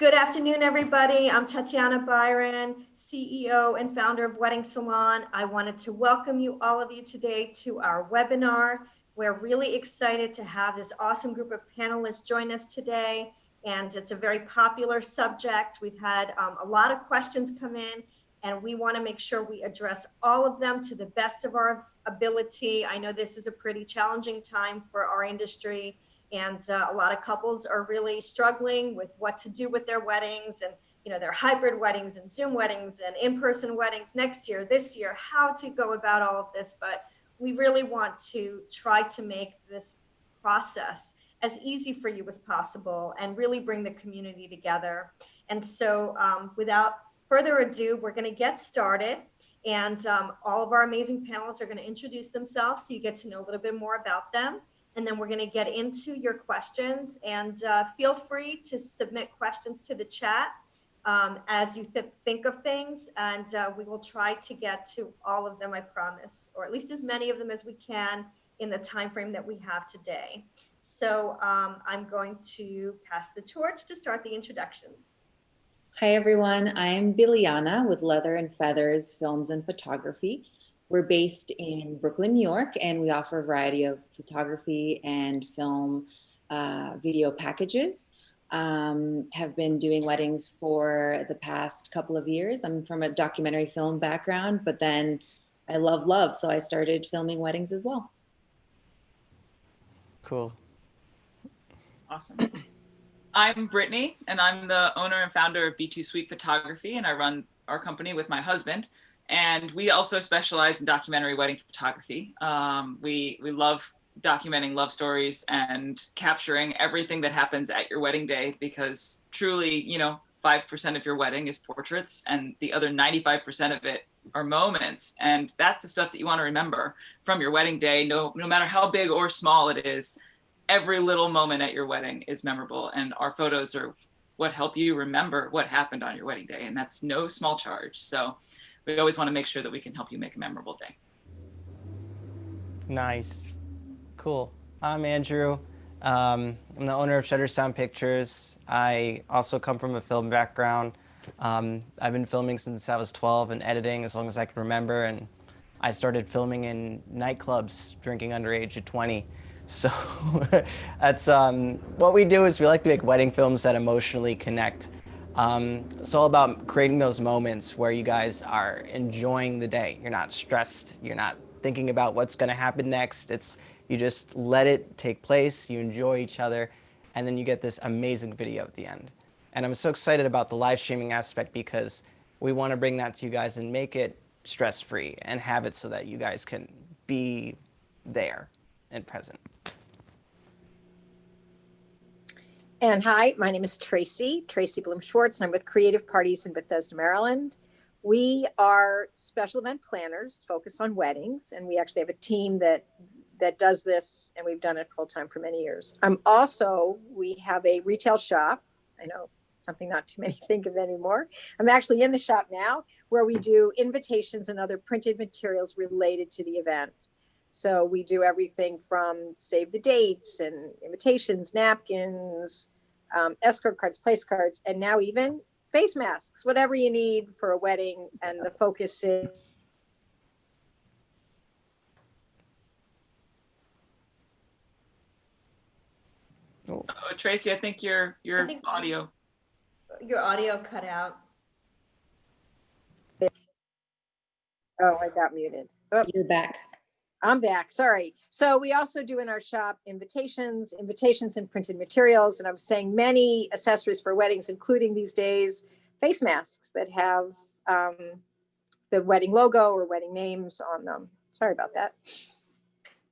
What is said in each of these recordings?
Good afternoon, everybody. I'm Tatiana Byron, CEO and founder of Wedding Salon. I wanted to welcome all of you today to our webinar. We're really excited to have this awesome group of panelists join us today, and it's a very popular subject. We've had a lot of questions come in, and we want to make sure we address all of them to the best of our ability. I know this is a pretty challenging time for our industry, and a lot of couples are really struggling with what to do with their weddings, and their hybrid weddings and Zoom weddings and in-person weddings next year, this year, how to go about all of this. But we really want to try to make this process as easy for you as possible and really bring the community together. And so without further ado, we're going to get started. And all of our amazing panelists are going to introduce themselves so you get to know a little bit more about them. And then we're going to get into your questions, and feel free to submit questions to the chat as you think of things, and we will try to get to all of them, I promise, or at least as many of them as we can in the time frame that we have today. So I'm going to pass the torch to start the introductions. Hi, everyone. I'm Biliana with Leather and Feathers Films and Photography. We're based in Brooklyn, New York, and we offer a variety of photography and film video packages. Have been doing weddings for the past couple of years. I'm from a documentary film background, but then I love, so I started filming weddings as well. Cool. Awesome. I'm Brittany, and I'm the owner and founder of B2 Suite Photography, and I run our company with my husband. And we also specialize in documentary wedding photography. We love documenting love stories and capturing everything that happens at your wedding day, because truly, 5% of your wedding is portraits and the other 95% of it are moments. And that's the stuff that you want to remember from your wedding day. No matter how big or small it is, every little moment at your wedding is memorable. And our photos are what help you remember what happened on your wedding day. And that's no small charge. So we always want to make sure that we can help you make a memorable day. Nice. Cool. I'm Andrew. I'm the owner of Shutter Sound Pictures. I also come from a film background. I've been filming since I was 12 and editing as long as I can remember. And I started filming in nightclubs, drinking underage at 20. So that's what we do is we like to make wedding films that emotionally connect. It's all about creating those moments where you guys are enjoying the day. You're not stressed. You're not thinking about what's going to happen next. You just let it take place. You enjoy each other, and then you get this amazing video at the end. And I'm so excited about the live streaming aspect because we want to bring that to you guys and make it stress-free and have it so that you guys can be there and present. And hi, my name is Tracy Bloom Schwartz, and I'm with Creative Parties in Bethesda, Maryland. We are special event planners focused on weddings, and we actually have a team that does this, and we've done it full time for many years. We have a retail shop. I know, something not too many think of anymore. I'm actually in the shop now, where we do invitations and other printed materials related to the event. So we do everything from save the dates and invitations, napkins, escort cards, place cards, and now even face masks, whatever you need for a wedding. And the focus is. Oh, Tracy, I think your audio. Your audio cut out. Oh, I got muted. Oh. You're back. I'm back. Sorry. So we also do in our shop invitations and printed materials. And I'm saying many accessories for weddings, including these days, face masks that have the wedding logo or wedding names on them. Sorry about that.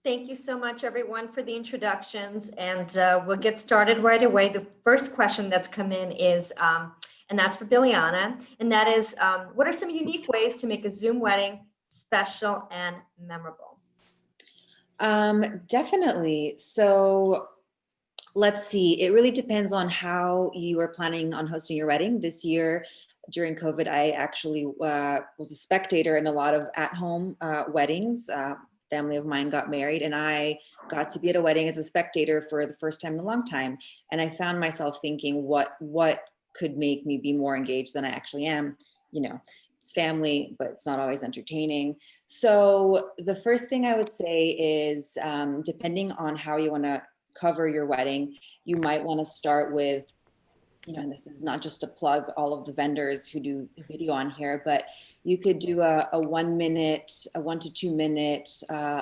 Thank you so much, everyone, for the introductions. And we'll get started right away. The first question that's come in is, and that's for Biliana, and that is, what are some unique ways to make a Zoom wedding special and memorable? Definitely. So let's see. It really depends on how you are planning on hosting your wedding. This year, during COVID, I actually was a spectator in a lot of at-home weddings. Family of mine got married, and I got to be at a wedding as a spectator for the first time in a long time. And I found myself thinking, what could make me be more engaged than I actually am. You know, it's family, but it's not always entertaining. So the first thing I would say is, depending on how you want to cover your wedding, you might want to start with, and this is not just to plug all of the vendors who do video on here, but you could do a 1 minute, a 1 to 2 minute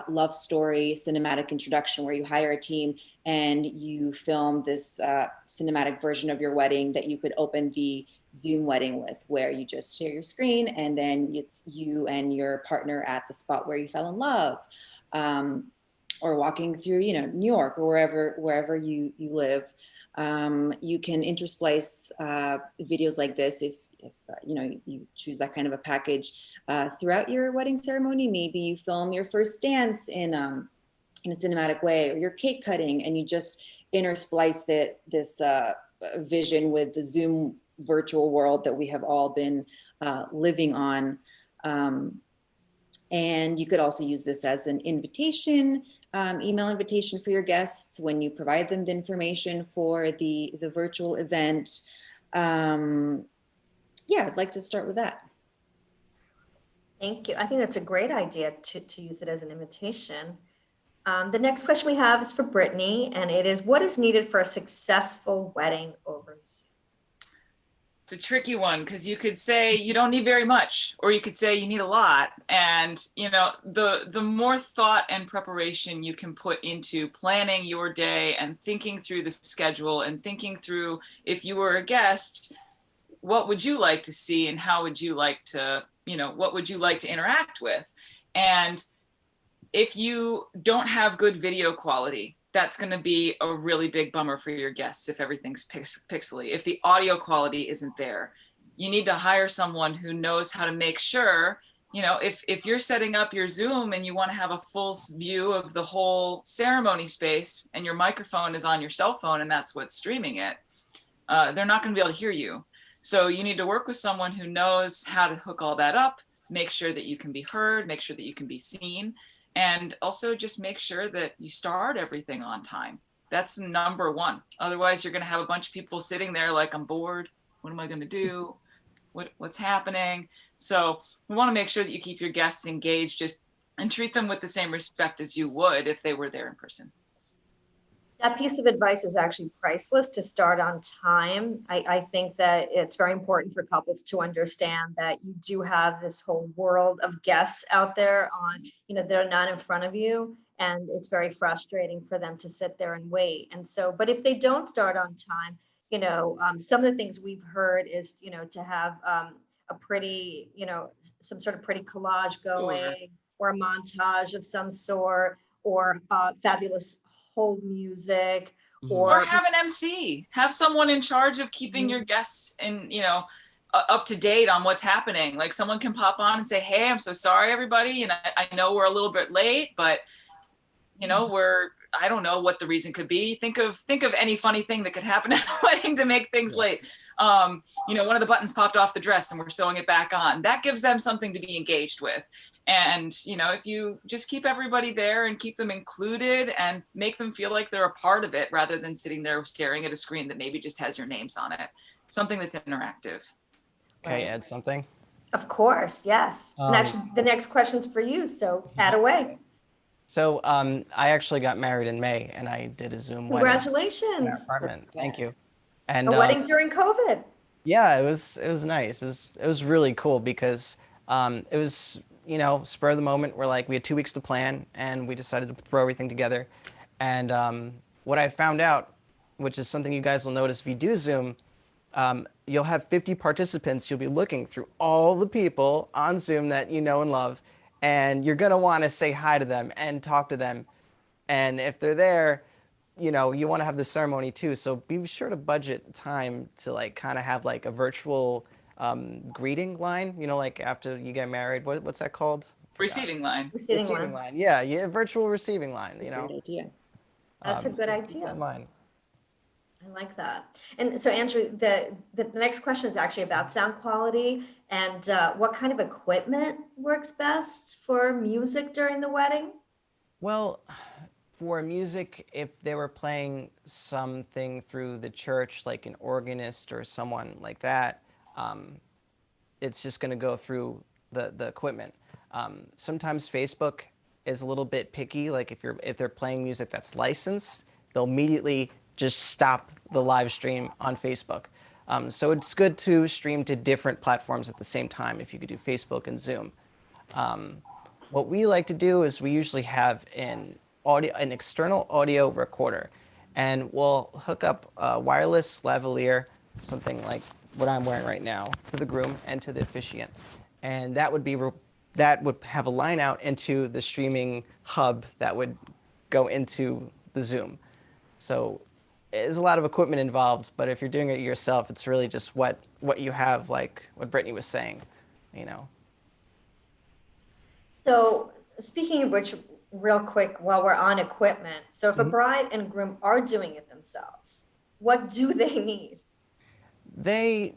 love story cinematic introduction where you hire a team and you film this cinematic version of your wedding that you could open the Zoom wedding with, where you just share your screen and then it's you and your partner at the spot where you fell in love, or walking through, New York or wherever you live. You can intersplice videos like this if you choose that kind of a package throughout your wedding ceremony. Maybe you film your first dance in a cinematic way, or your cake cutting, and you just intersplice this vision with the Zoom virtual world that we have all been living on. And you could also use this as an invitation, email invitation for your guests when you provide them the information for the virtual event. Yeah, I'd like to start with that. Thank you. I think that's a great idea to use it as an invitation. The next question we have is for Brittany, and it is, what is needed for a successful wedding over Zoom? It's a tricky one, because you could say you don't need very much, or you could say you need a lot. And the more thought and preparation you can put into planning your day and thinking through the schedule and thinking through, if you were a guest, what would you like to see and how would you like to, what would you like to interact with? And if you don't have good video quality, that's going to be a really big bummer for your guests if everything's pixely. If the audio quality isn't there, you need to hire someone who knows how to make sure, if you're setting up your Zoom and you want to have a full view of the whole ceremony space and your microphone is on your cell phone and that's what's streaming it, they're not going to be able to hear you. So you need to work with someone who knows how to hook all that up, make sure that you can be heard, make sure that you can be seen. And also just make sure that you start everything on time. That's number one. Otherwise, you're going to have a bunch of people sitting there like, I'm bored. What am I going to do? What's happening? So we want to make sure that you keep your guests engaged and treat them with the same respect as you would if they were there in person. That piece of advice is actually priceless, to start on time. I think that it's very important for couples to understand that you do have this whole world of guests out there they're not in front of you. And it's very frustrating for them to sit there and wait. And so, but if they don't start on time, some of the things we've heard is, to have a pretty, some sort of pretty collage going, Sure. or a montage of some sort, or fabulous hold music, Or have an MC, have someone in charge of keeping your guests up to date on what's happening. Like someone can pop on and say, hey, I'm so sorry, everybody. And I know we're a little bit late, but I don't know what the reason could be. Think of any funny thing that could happen at a wedding to make things late. One of the buttons popped off the dress and we're sewing it back on. That gives them something to be engaged with. And, if you just keep everybody there and keep them included and make them feel like they're a part of it, rather than sitting there staring at a screen that maybe just has your names on it, something that's interactive. Can I add something? Of course, yes. And actually, the next question's for you, so add away. So I actually got married in May, and I did a Zoom wedding in our Congratulations. apartment. Thank you. And A wedding during COVID. yeah, it was nice. It was really cool because it was, spur of the moment. We had 2 weeks to plan, and we decided to throw everything together. And what I found out, which is something you guys will notice if you do Zoom, you'll have 50 participants. You'll be looking through all the people on Zoom that you know and love, and you're going to want to say hi to them and talk to them. And if they're there, you want to have the ceremony too. So be sure to budget time to kind of have a virtual greeting line, after you get married. What's that called? Receiving line. Receiving line. Yeah, virtual receiving line, Great idea. That's a good so idea. keep that in mind. I like that. And so, Andrew, the next question is actually about sound quality and what kind of equipment works best for music during the wedding? Well, For music, if they were playing something through the church, like an organist or someone like that, it's just going to go through the equipment. Sometimes Facebook is a little bit picky. Like if they're playing music that's licensed, they'll immediately just stop the live stream on Facebook. So it's good to stream to different platforms at the same time if you could do Facebook and Zoom. What we like to do is we usually have an external audio recorder, and we'll hook up a wireless lavalier, something like what I'm wearing right now, to the groom and to the officiant, and that would have a line out into the streaming hub that would go into the Zoom. So there's a lot of equipment involved, but if you're doing it yourself, it's really just what you have, like what Brittany was saying, you know. So speaking of which, real quick, while we're on equipment, so if a bride and groom are doing it themselves, what do they need? They,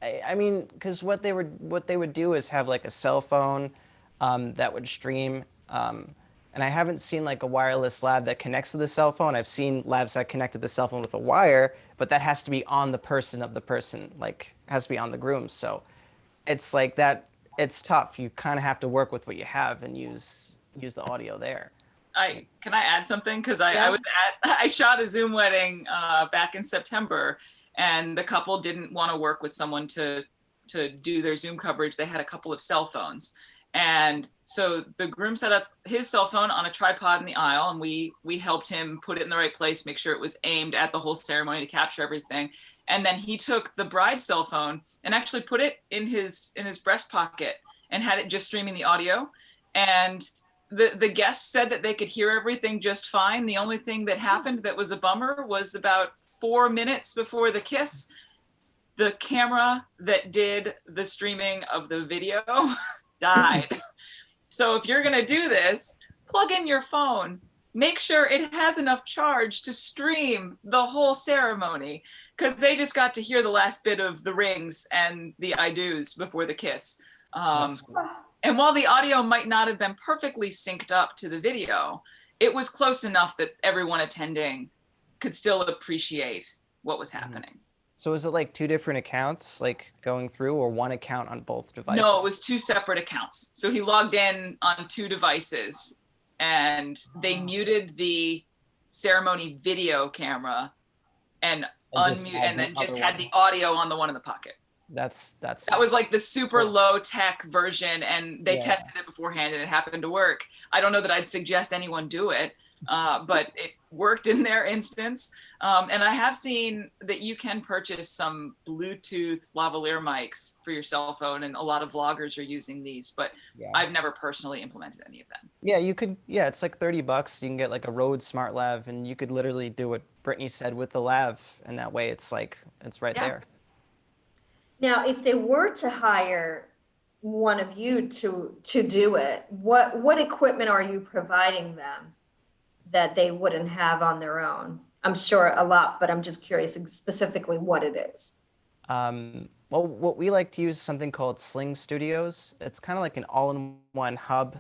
I mean, because what they would do is have like a cell phone that would stream, and I haven't seen like a wireless lab that connects to the cell phone. I've seen labs that connect to the cell phone with a wire, but that has to be on the person of the person, like has to be on the groom. So it's like that. It's tough. You kind of have to work with what you have and use the audio there. Can I add something? Because I Yes. was I shot a Zoom wedding back in September, and the couple didn't want to work with someone to do their Zoom coverage. They had a couple of cell phones, and so the groom set up his cell phone on a tripod in the aisle, and we helped him put it in the right place, make sure it was aimed at the whole ceremony to capture everything. And then he took the bride's cell phone and actually put it in his breast pocket and had it just streaming the audio. And the guests said that they could hear everything just fine. The only thing that happened that was a bummer was about 4 minutes before the kiss, the camera that did the streaming of the video died. So if you're gonna do this, plug in your phone. Make sure it has enough charge to stream the whole ceremony, because they just got to hear the last bit of the rings and the I do's before the kiss. And while the audio might not have been perfectly synced up to the video, it was close enough that everyone attending could still appreciate what was happening. So is it like two different accounts, like going through, or one account on both devices? No, it was two separate accounts. So he logged in on two devices, and they muted the ceremony video camera and unmute, and then just had the audio on the one in the pocket. That was like the super low tech version, and they tested it beforehand, and it happened to work. I don't know that I'd suggest anyone do it, but it worked in their instance. And I have seen that you can purchase some Bluetooth lavalier mics for your cell phone, and a lot of vloggers are using these, but I've never personally implemented any of them. Yeah, you could. Yeah, it's like $30. You can get like a Rode Smart Lav, and you could literally do what Brittany said with the lav, and that way it's like it's right there. Now, if they were to hire one of you to do it, what equipment are you providing them that they wouldn't have on their own? I'm sure a lot, but I'm just curious specifically what it is. Well, what we like to use is something called Sling Studios. It's kind of like an all-in-one hub,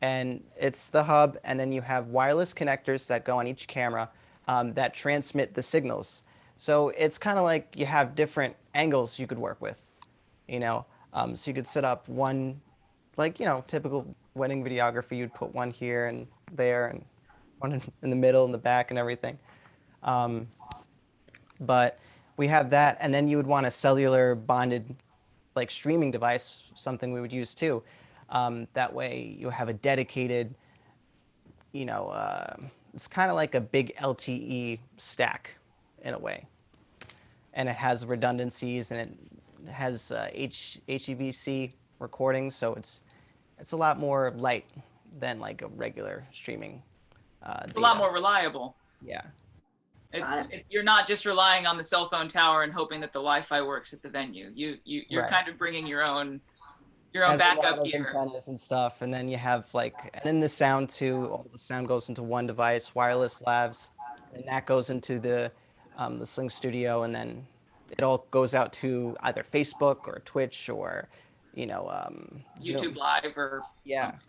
and it's the hub, and then you have wireless connectors that go on each camera that transmit the signals. So it's kind of like you have different angles you could work with, you know. So you could set up one, like, you know, typical wedding videography. You'd put one here and there, and one in the middle and the back and everything. But we have that, and then you would want a cellular bonded, like, streaming device, something we would use too. That way you have a dedicated, you know, it's kind of like a big LTE stack in a way. And it has redundancies, and it has HEVC recording, so it's a lot more light than like a regular streaming. It's a lot more reliable. Yeah. You're not just relying on the cell phone tower and hoping that the Wi-Fi works at the venue. You're Right. kind of bringing your own Has backup a lot of gear. antennas and stuff, and then you have like, and then the sound too. All the sound goes into one device, wireless lavs, and that goes into the Sling Studio, and then it all goes out to either Facebook or Twitch or, you know, YouTube Zoom. Live or Yeah, something.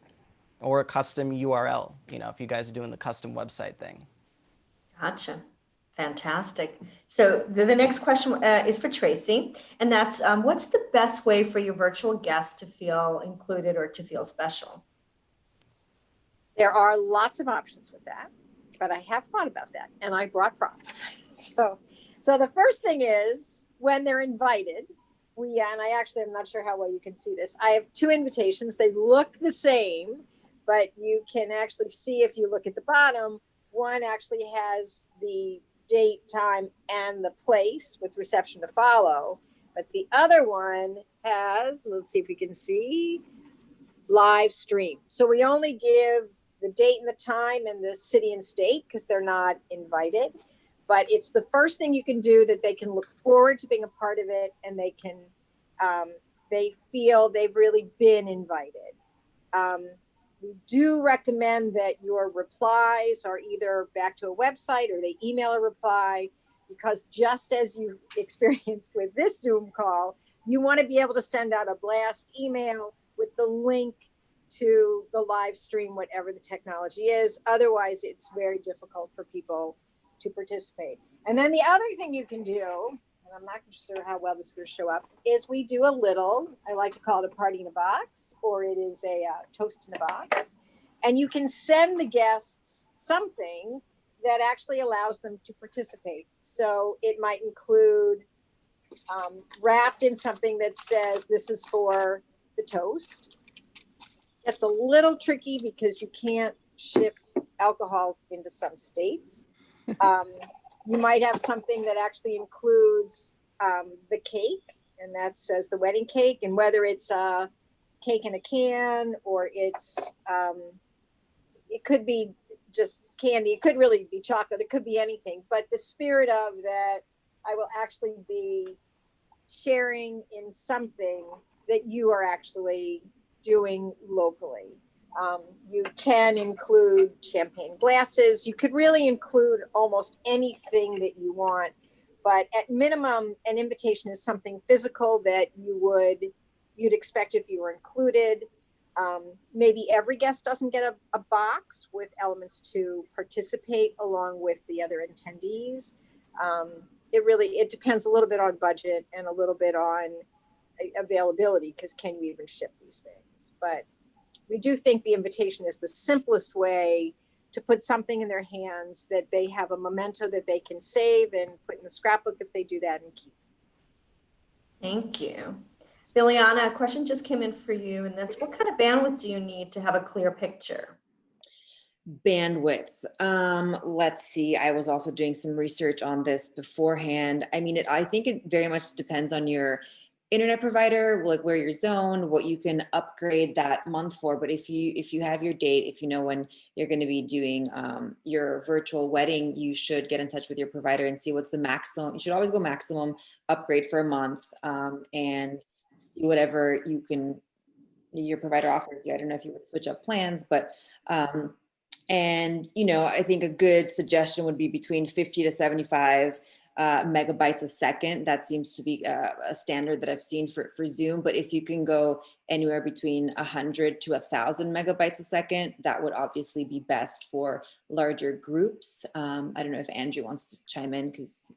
or a custom URL, if you guys are doing the custom website thing. Gotcha. Fantastic. So the next question is for Tracy, and that's what's the best way for your virtual guests to feel included or to feel special? There are lots of options with that, but I have thought about that and I brought props. So the first thing is when they're invited, and I'm not sure how well you can see this. I have two invitations. They look the same, but you can actually see if you look at the bottom, one actually has the date, time, and the place with reception to follow. But the other one has, let's see if we can see, live stream. So we only give the date and the time and the city and state because they're not invited. But it's the first thing you can do that they can look forward to being a part of it, and they feel they've really been invited. We do recommend that your replies are either back to a website or they email a reply, because just as you experienced with this Zoom call, you want to be able to send out a blast email with the link to the live stream, whatever the technology is. Otherwise, it's very difficult for people to participate. And then the other thing you can do, and I'm not sure how well this is going to show up, is we do a little, I like to call it a party in a box, or it is a toast in a box. And you can send the guests something that actually allows them to participate. So it might include wrapped in something that says this is for the toast. It's a little tricky because you can't ship alcohol into some states. You might have something that actually includes the cake, and that says the wedding cake, and whether it's a cake in a can or it could be just candy, it could really be chocolate, it could be anything. But the spirit of that, I will actually be sharing in something that you are actually doing locally. You can include champagne glasses. You could really include almost anything that you want, but at minimum, an invitation is something physical that you'd expect if you were included. Maybe every guest doesn't get a box with elements to participate along with the other attendees. It depends a little bit on budget and a little bit on availability, because can you even ship these things? But we do think the invitation is the simplest way to put something in their hands that they have a memento that they can save and put in the scrapbook if they do that and keep. Thank you. Liliana, a question just came in for you, and that's what kind of bandwidth do you need to have a clear picture? Bandwidth. Let's see. I was also doing some research on this beforehand. I mean, I think it very much depends on your internet provider, like where you're zoned, what you can upgrade that month for. But if you have your date, if you know when you're going to be doing your virtual wedding, you should get in touch with your provider and see what's the maximum. You should always go maximum upgrade for a month, and see whatever your provider offers you. I don't know if you would switch up plans, but and I think a good suggestion would be between 50 to 75 megabytes a second. That seems to be a standard that I've seen for Zoom. But if you can go anywhere between 100 to 1,000 megabytes a second, that would obviously be best for larger groups. I don't know if Andrew wants to chime in, because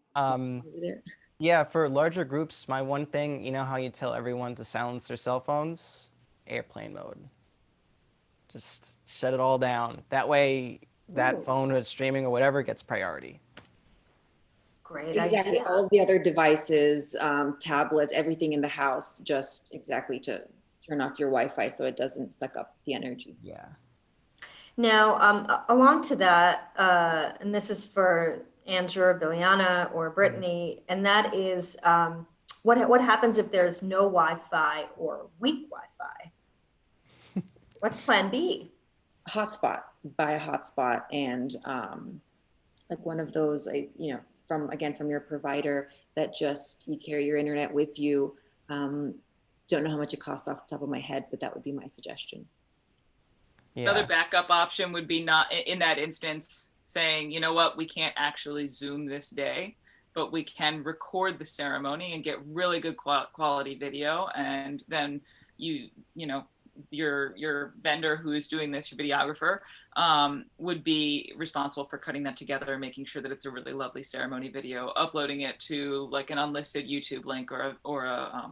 yeah, for larger groups, my one thing, how you tell everyone to silence their cell phones? Airplane mode. Just shut it all down. That way that phone that's streaming or whatever gets priority. Great Exactly. idea. All of the other devices, tablets, everything in the house, just exactly to turn off your Wi-Fi so it doesn't suck up the energy. Yeah. Now, along to that, and this is for Andrew, Biliana, or Brittany, and that is what happens if there's no Wi-Fi or weak Wi-Fi? What's plan B? Hotspot. Buy a hotspot, and like one of those, from your provider, that just you carry your internet with you. Don't know how much it costs off the top of my head, but that would be my suggestion. Yeah. Another backup option would be, not in that instance, saying, you know what, we can't actually Zoom this day, but we can record the ceremony and get really good quality video, and then your vendor who is doing this, your videographer, would be responsible for cutting that together and making sure that it's a really lovely ceremony video, uploading it to like an unlisted YouTube link or a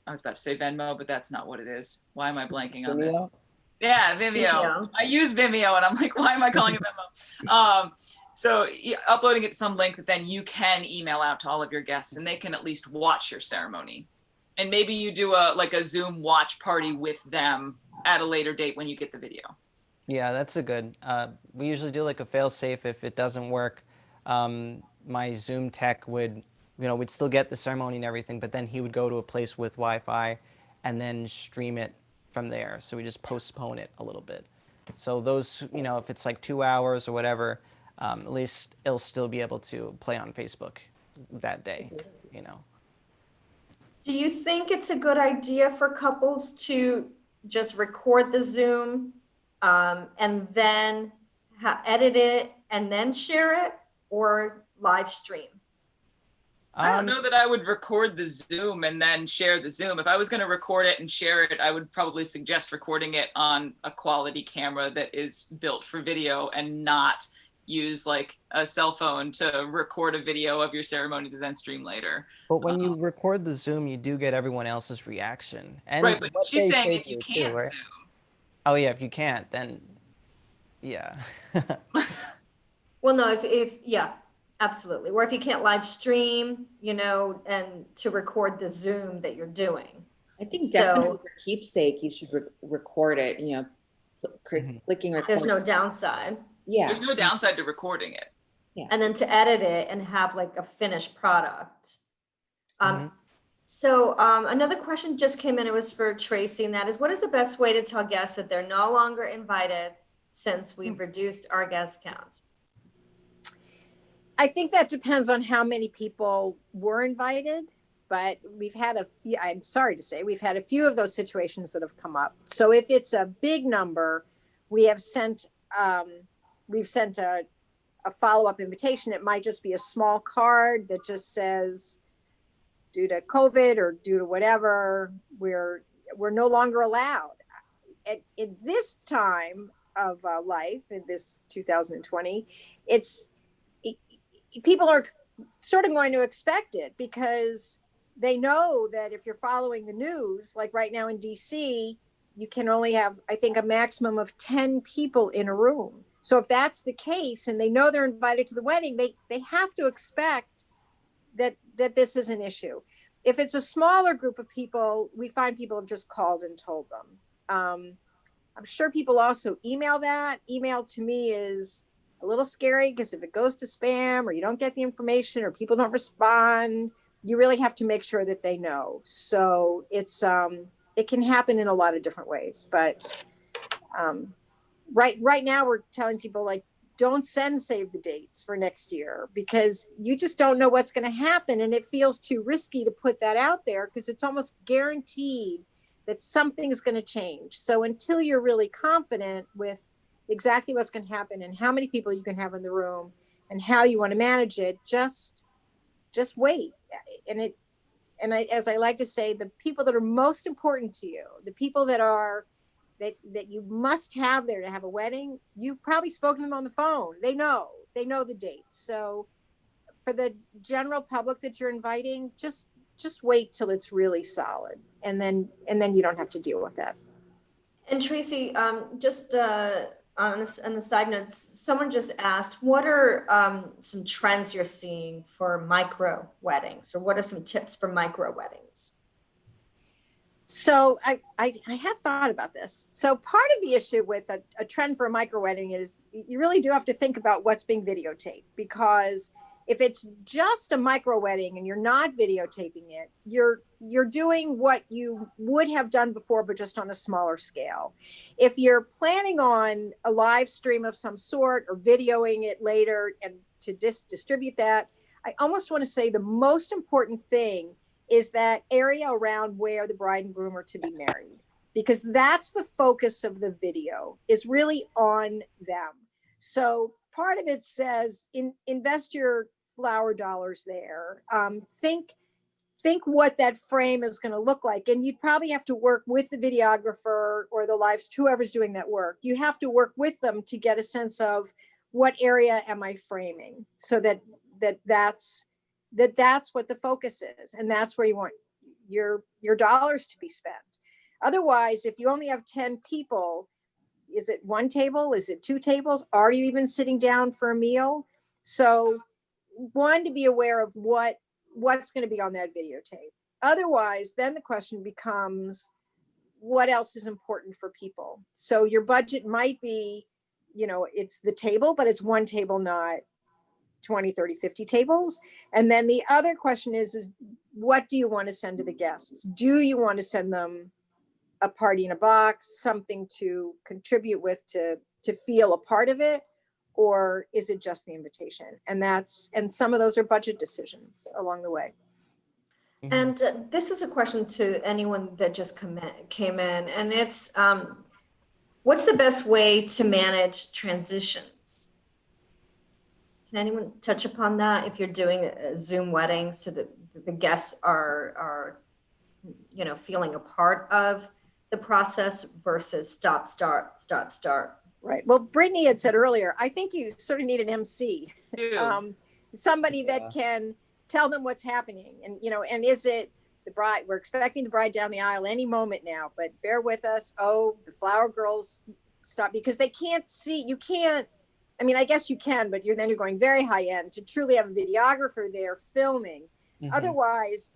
I was about to say Venmo, but that's not what it is. Why am I blanking on this? Yeah, Vimeo. I use Vimeo and I'm like, why am I calling it Venmo? So uploading it to some link that then you can email out to all of your guests and they can at least watch your ceremony. And maybe you do a Zoom watch party with them at a later date when you get the video. Yeah, that's a good. We usually do like a fail safe if it doesn't work. My Zoom tech would, we'd still get the ceremony and everything, but then he would go to a place with Wi-Fi and then stream it from there. So we just postpone it a little bit. So those, if it's like 2 hours or whatever, at least it'll still be able to play on Facebook that day, Do you think it's a good idea for couples to just record the Zoom and then edit it and then share it, or live stream? I don't know that I would record the Zoom and then share the Zoom. If I was going to record it and share it, I would probably suggest recording it on a quality camera that is built for video and not use like a cell phone to record a video of your ceremony to then stream later. But when you record the Zoom, you do get everyone else's reaction. And right, but she's saying if you can't right? Zoom. Oh yeah, if you can't, then yeah. Well, no, if yeah, absolutely. Or if you can't live stream, and to record the Zoom that you're doing. I think definitely for keepsake, you should record it, clicking record. There's no downside. Yeah. There's no downside to recording it. Yeah. And then to edit it and have like a finished product. So another question just came in. It was for Tracy, and that is, what is the best way to tell guests that they're no longer invited since we've reduced our guest count? I think that depends on how many people were invited, but we've had I'm sorry to say, we've had a few of those situations that have come up. So if it's a big number, we have sent, we've sent a follow-up invitation. It might just be a small card that just says, due to COVID or due to whatever, we're no longer allowed. In this time of life, in this 2020, people are sort of going to expect it because they know that if you're following the news, like right now in DC, you can only have, I think, a maximum of 10 people in a room. So if that's the case and they know they're invited to the wedding, they have to expect that this is an issue. If it's a smaller group of people, we find people have just called and told them. I'm sure people also email that. Email to me is a little scary because if it goes to spam or you don't get the information or people don't respond, you really have to make sure that they know. So it's it can happen in a lot of different ways. But right now we're telling people, like, don't save the dates for next year because you just don't know what's going to happen. And it feels too risky to put that out there because it's almost guaranteed that something is going to change. So until you're really confident with exactly what's going to happen and how many people you can have in the room and how you want to manage it, just wait. And as I like to say, the people that are most important to you, the people that you must have there to have a wedding, you've probably spoken to them on the phone. They know the date. So for the general public that you're inviting, just wait till it's really solid. And then you don't have to deal with that. And Tracy, just on a side note, someone just asked, what are some trends you're seeing for micro weddings, or what are some tips for micro weddings? So I have thought about this. So part of the issue with a trend for a micro wedding is you really do have to think about what's being videotaped, because if it's just a micro wedding and you're not videotaping it, you're doing what you would have done before, but just on a smaller scale. If you're planning on a live stream of some sort or videoing it later and to distribute that, I almost want to say the most important thing is that area around where the bride and groom are to be married, because that's the focus of the video, is really on them. So part of it says invest your flower dollars there. Think think what that frame is going to look like. And you'd probably have to work with the videographer or the whoever's doing that work. You have to work with them to get a sense of what area am I framing, so that's what the focus is, and that's where you want your dollars to be spent. Otherwise, if you only have 10 people, is it one table? Is it two tables? Are you even sitting down for a meal? So one, to be aware of what's going to be on that videotape. Otherwise, then the question becomes, what else is important for people? So your budget might be, it's the table, but it's one table, not 20, 30, 50 tables. And then the other question is what do you want to send to the guests? Do you want to send them a party in a box, something to contribute with, to feel a part of it? Or is it just the invitation? And some of those are budget decisions along the way. And this is a question to anyone that just came in, and it's, what's the best way to manage transitions? Can anyone touch upon that if you're doing a Zoom wedding so that the guests are feeling a part of the process versus stop, start, stop, start? Right. Well, Brittany had said earlier, I think you sort of need an MC, somebody that can tell them what's happening. And, and is it the bride? We're expecting the bride down the aisle any moment now, but bear with us. Oh, the flower girls stop, because they can't see. You can't, I guess you can, but you're going very high end to truly have a videographer there filming. Mm-hmm. Otherwise,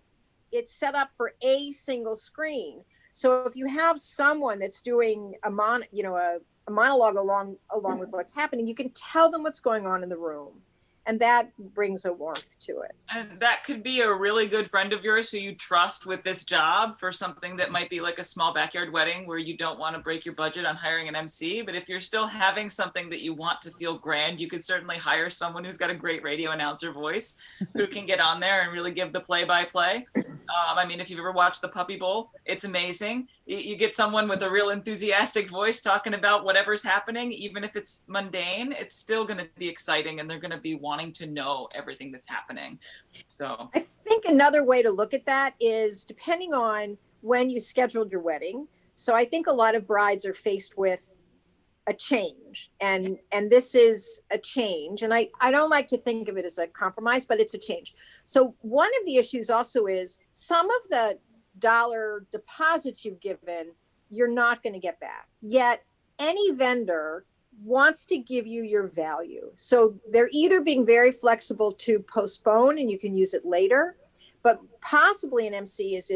it's set up for a single screen. So if you have someone that's doing a monologue along with what's happening, you can tell them what's going on in the room, and that brings a warmth to it. And that could be a really good friend of yours who you trust with this job for something that might be like a small backyard wedding where you don't want to break your budget on hiring an MC. But if you're still having something that you want to feel grand, you could certainly hire someone who's got a great radio announcer voice who can get on there and really give the play-by-play. If you've ever watched the Puppy Bowl, it's amazing. You get someone with a real enthusiastic voice talking about whatever's happening, even if it's mundane, it's still going to be exciting, and they're going to be wanting to know everything that's happening. So I think another way to look at that is depending on when you scheduled your wedding. So I think a lot of brides are faced with a change, and this is a change. And I don't like to think of it as a compromise, but it's a change. So one of the issues also is some of the dollar deposits you've given, you're not going to get back. Yet any vendor wants to give you your value. So they're either being very flexible to postpone and you can use it later, but possibly an MC is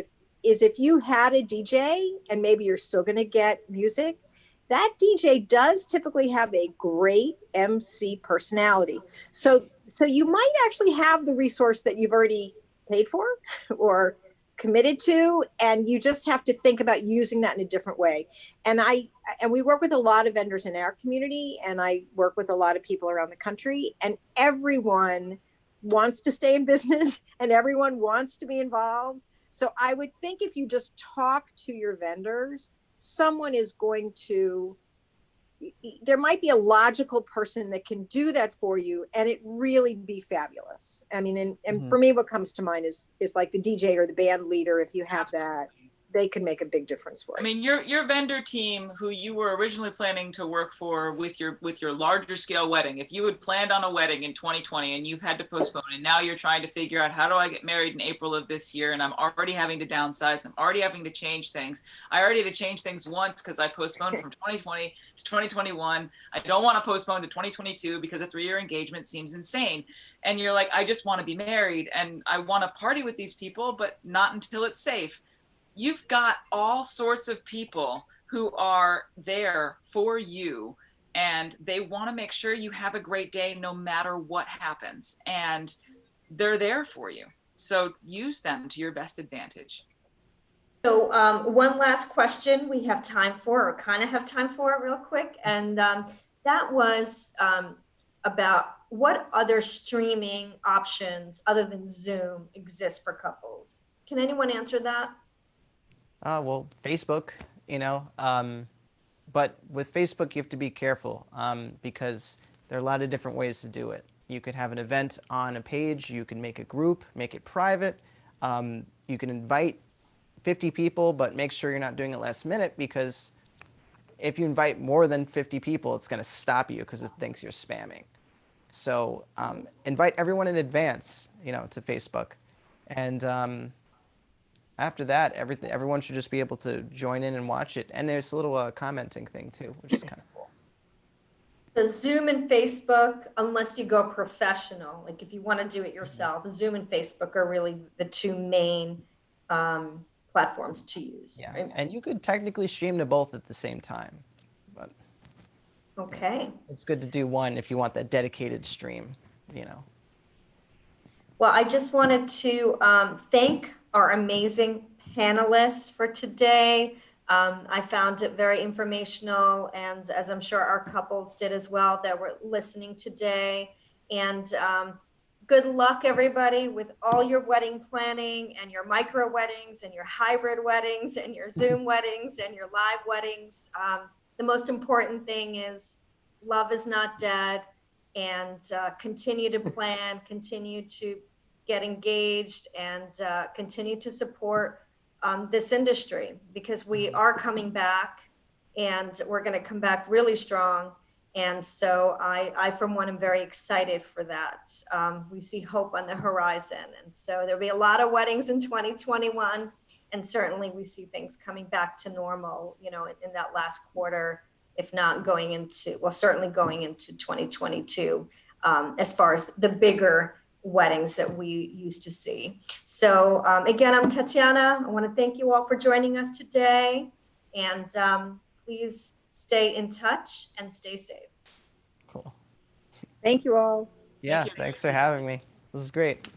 if you had a DJ and maybe you're still going to get music, that DJ does typically have a great MC personality. So you might actually have the resource that you've already paid for or committed to, and you just have to think about using that in a different way. And we work with a lot of vendors in our community, and I work with a lot of people around the country, and everyone wants to stay in business and everyone wants to be involved. So I would think if you just talk to your vendors, someone is going to, there might be a logical person that can do that for you and it really be fabulous. And for me, what comes to mind is like the DJ or the band leader. If you have that, they can make a big difference for you. Your vendor team, who you were originally planning to work for with your larger scale wedding, if you had planned on a wedding in 2020 and you've had to postpone, and now you're trying to figure out, how do I get married in April of this year, and I'm already having to downsize, I'm already having to change things. I already had to change things once because I postponed from 2020 to 2021. I don't want to postpone to 2022 because a 3-year engagement seems insane. And you're like, I just want to be married and I want to party with these people, but not until it's safe. You've got all sorts of people who are there for you, and they want to make sure you have a great day no matter what happens, and they're there for you. So use them to your best advantage. So one last question we have time for, or kind of have time for, real quick. And that was about what other streaming options other than Zoom exist for couples. Can anyone answer that? Well, Facebook, but with Facebook, you have to be careful because there are a lot of different ways to do it. You could have an event on a page, you can make a group, make it private. You can invite 50 people, but make sure you're not doing it last minute, because if you invite more than 50 people, it's going to stop you because it thinks you're spamming. So invite everyone in advance, to Facebook. And after that, everyone should just be able to join in and watch it. And there's a little commenting thing too, which is kind of cool. The Zoom and Facebook, unless you go professional, like if you want to do it yourself, Zoom and Facebook are really the two main platforms to use. Yeah, Right? and you could technically stream to both at the same time, but Okay. it's good to do one if you want that dedicated stream, Well, I just wanted to thank our amazing panelists for today. I found it very informational, and as I'm sure our couples did as well that were listening today. And good luck, everybody, with all your wedding planning and your micro weddings and your hybrid weddings and your Zoom weddings and your live weddings. The most important thing is love is not dead, and continue to plan, continue to get engaged, and continue to support this industry, because we are coming back, and we're going to come back really strong. And so I for one, am very excited for that. We see hope on the horizon. And so there'll be a lot of weddings in 2021. And certainly we see things coming back to normal, in that last quarter, if not going into, well, certainly going into 2022, as far as the bigger weddings that we used to see. So again, I'm Tatiana. I want to thank you all for joining us today. And please stay in touch and stay safe. Cool. Thank you all. Yeah, Thank you. thanks for having me. This is great.